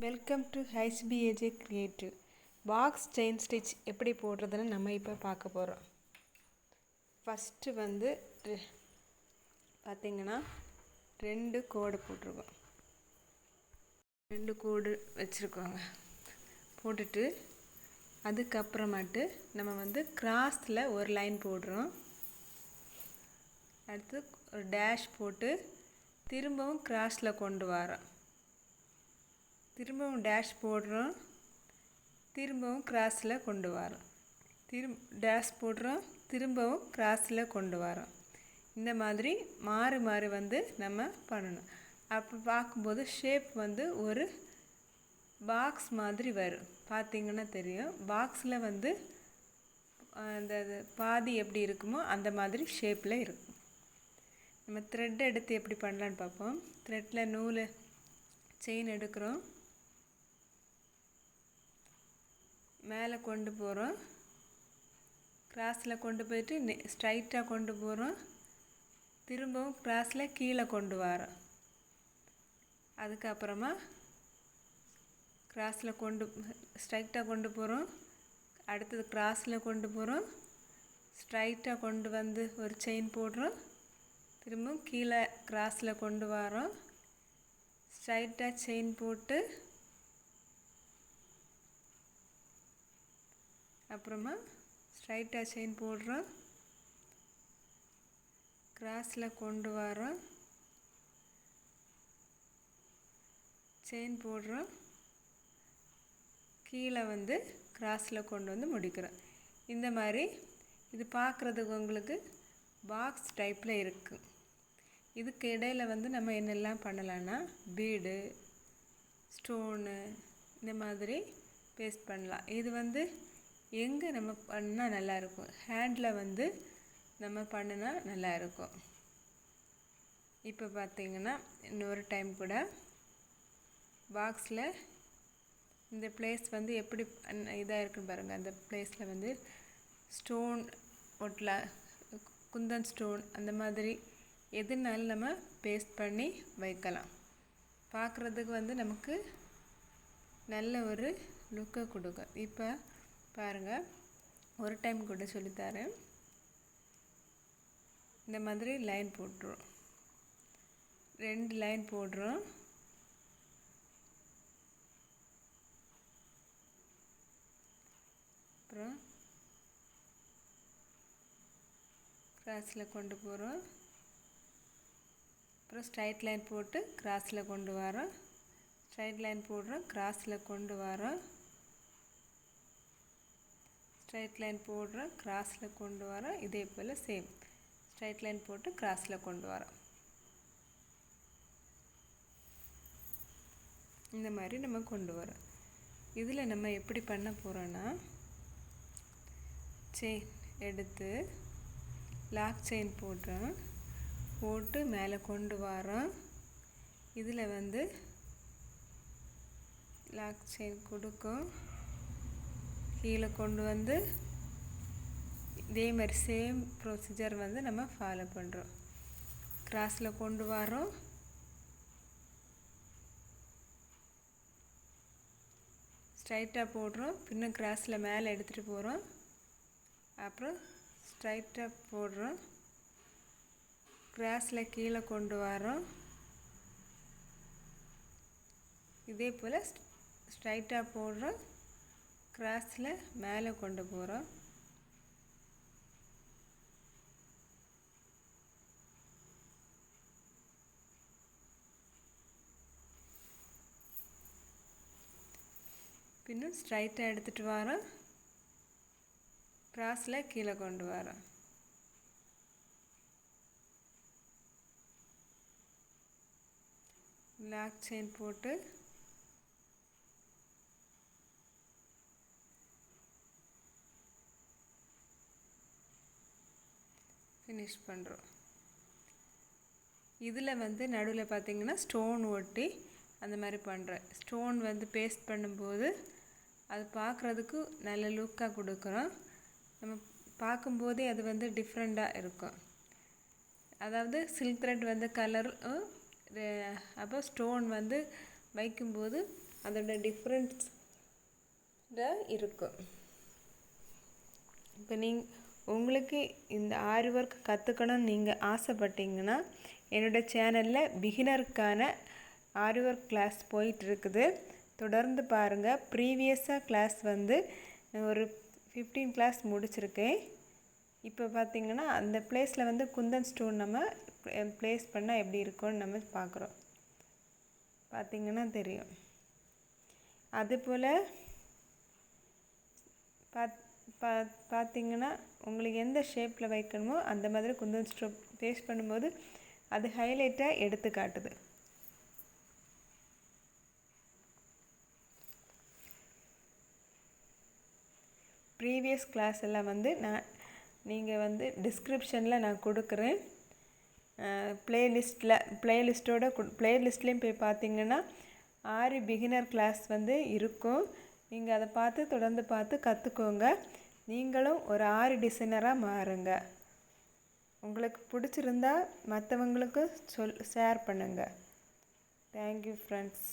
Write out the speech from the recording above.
Welcome to HPAJ creative. Box chain stitch எப்படி போடுறதுன்னு நம்ம இப்போ பார்க்க போகிறோம். ஃபஸ்ட்டு பார்த்திங்கன்னா 2 கோடு போட்டிருக்கோம். 2 கோடு வச்சுருக்கோங்க. போட்டுட்டு அதுக்கப்புறமாட்டு நம்ம கிராஸில் ஒரு லைன் போடுறோம். அடுத்து ஒரு டேஷ் போட்டு திரும்பவும் கிராஸில் கொண்டு வரோம். திரும்பவும் டேஷ் போடுறோம், திரும்பவும் கிராஸில் கொண்டு வரோம். டேஷ் போடுறோம், திரும்பவும் கிராஸில் கொண்டு வரோம். இந்த மாதிரி மாறி மாறி நம்ம பண்ணணும். அப்போ பார்க்கும்போது ஷேப் ஒரு பாக்ஸ் மாதிரி வரும். பார்த்திங்கன்னா தெரியும். பாக்ஸில் அந்த பாதி எப்படி இருக்குமோ அந்த மாதிரி ஷேப்பில் இருக்கும். நம்ம த்ரெட் எடுத்து எப்படி பண்ணலான்னு பார்ப்போம். த்ரெட்டில் நூல் செயின் எடுக்கிறோம், மேலே கொண்டு போகிறோம், கிராஸில் கொண்டு போயிட்டு ஸ்ட்ரைட்டாக கொண்டு போகிறோம், திரும்பவும் கிராஸில் கீழே கொண்டு வரோம். அதுக்கப்புறமா கிராஸில் ஸ்ட்ரைட்டாக கொண்டு போகிறோம், அடுத்தது கிராஸில் கொண்டு போகிறோம், ஸ்ட்ரைட்டாக கொண்டு ஒரு செயின் போடுறோம், திரும்பவும் கீழே கிராஸில் கொண்டு வரோம், ஸ்ட்ரைட்டாக செயின் போட்டு அப்புறமா ஸ்ட்ரைட்டாக செயின் போடுறோம், கிராஸில் கொண்டு வரோம், செயின் போடுறோம், கீழே கிராஸில் கொண்டு முடிக்கிறோம். இந்த மாதிரி இது பார்க்குறதுக்கு உங்களுக்கு பாக்ஸ் டைப்பில் இருக்குது. இதுக்கு இடையில் நம்ம என்னெல்லாம் பண்ணலான்னா பீடு, ஸ்டோனு இந்த மாதிரி பேஸ்ட் பண்ணலாம். இது எங்கே நம்ம பண்ணால் நல்லாயிருக்கும், ஹேண்டில் நம்ம பண்ணினா நல்லாயிருக்கும். இப்போ பார்த்திங்கன்னா இன்னொரு டைம் கூட பாக்ஸில் இந்த பிளேஸ் எப்படி இதாக இருக்குன்னு பாருங்கள். அந்த பிளேஸில் ஸ்டோன் ஒட்டலாம், குந்தன் ஸ்டோன் அந்த மாதிரி எதுனாலும் நம்ம பேஸ்ட் பண்ணி வைக்கலாம். பார்க்குறதுக்கு நமக்கு நல்ல ஒரு லுக்கை கொடுக்கும். இப்போ பாருங்கள், ஒரு டைம் கூட சொல்லித்தரேன். இந்த மாதிரி லைன் போட்டுரும், 2 லைன் போடுறோம். அப்புறம் கிராஸில் கொண்டு போகிறோம், அப்புறம் ஸ்ட்ரைட் லைன் போட்டு கிராஸில் கொண்டு வரோம், ஸ்ட்ரைட் லைன் போடுறோம், கிராஸில் கொண்டு வரோம், ஸ்ட்ரைட் லைன் போடுறோம், கிராஸில் கொண்டு வரோம். இதே போல் சேம் ஸ்ட்ரைட் லைன் போட்டு கிராஸில் கொண்டு வரோம். இந்த மாதிரி நம்ம கொண்டு வரோம். இதில் நம்ம எப்படி பண்ண போகிறோன்னா, செயின் எடுத்து லாக் செயின் போடுறோம், போட்டு மேலே கொண்டு வரோம். இதில் லாக் செயின் கொடுக்கும், கீழே கொண்டு இதே மாதிரி சேம் ப்ரொசீஜர் நம்ம ஃபாலோ பண்ணுறோம். கிராஸில் கொண்டு வரோம், ஸ்ட்ரைட்டாக போடுறோம், பின்னும் கிராஸில் மேலே எடுத்துகிட்டு போகிறோம், அப்புறம் ஸ்ட்ரைட்டாக போடுறோம், கிராஸில் கீழே கொண்டு வரோம். இதே போல் ஸ்ட்ரைட்டாக போடுறோம், கிராஸில் மேலே கொண்டு போகிறோம். பின்னும் ஸ்ட்ரைட்டாக எடுத்துகிட்டு வரோம், கிராஸில் கீழே கொண்டு வரோம். லாக் செயின் போட்டு ஃபினிஷ் பண்ணுறோம். இதில் நடுவில் பார்த்திங்கன்னா ஸ்டோன் ஒட்டி அந்த மாதிரி பண்ணுறேன். ஸ்டோன் பேஸ்ட் பண்ணும்போது அது பார்க்குறதுக்கு நல்ல லுக்காக கொடுக்குறோம். நம்ம பார்க்கும்போதே அது டிஃப்ரெண்ட்டாக இருக்கும். அதாவது சில்க் த்ரெட் கலர், அப்போ ஸ்டோன் வைக்கும்போது அதோட டிஃப்ரென்ஸ் இருக்கும். இப்போ உங்களுக்கு இந்த ஆரி ஒர்க் கற்றுக்கணும்னு நீங்கள் ஆசைப்பட்டீங்கன்னா என்னோடய சேனலில் பிகினருக்கான ஆரி ஒர்க் கிளாஸ் போயிட்டுருக்குது. தொடர்ந்து பாருங்கள். ப்ரீவியஸாக கிளாஸ் வந்து ஒரு 15 கிளாஸ் முடிச்சிருக்கேன். இப்போ பார்த்திங்கன்னா அந்த பிளேஸில் வந்து குந்தன் ஸ்டோன் நம்ம ப்ளேஸ் பண்ணால் எப்படி இருக்கும்னு நம்ம பார்க்குறோம். பார்த்திங்கன்னா தெரியும். அதுபோல் பார்த்திங்கன்னா உங்களுக்கு எந்த ஷேப்பில் வைக்கணுமோ அந்த மாதிரி குந்தன் ஸ்டோன் பேஸ்ட் பண்ணும்போது அது ஹைலைட்டாக எடுத்து காட்டுது. ப்ரீவியஸ் கிளாஸ் எல்லாம் வந்து நீங்கள் வந்து டிஸ்கிரிப்ஷனில் நான் கொடுக்குறேன். ப்ளேலிஸ்ட்லேயும் போய் பார்த்தீங்கன்னா ஆரி பிகினர் கிளாஸ் வந்து இருக்கும். நீங்கள் அதை பார்த்து தொடர்ந்து பார்த்து கற்றுக்கோங்க. நீங்களும் ஒரு ஆரி டிசைனராக மாறுங்க. உங்களுக்கு பிடிச்சிருந்தா மற்றவங்களுக்கு ஷேர் பண்ணுங்கள். Thank you friends.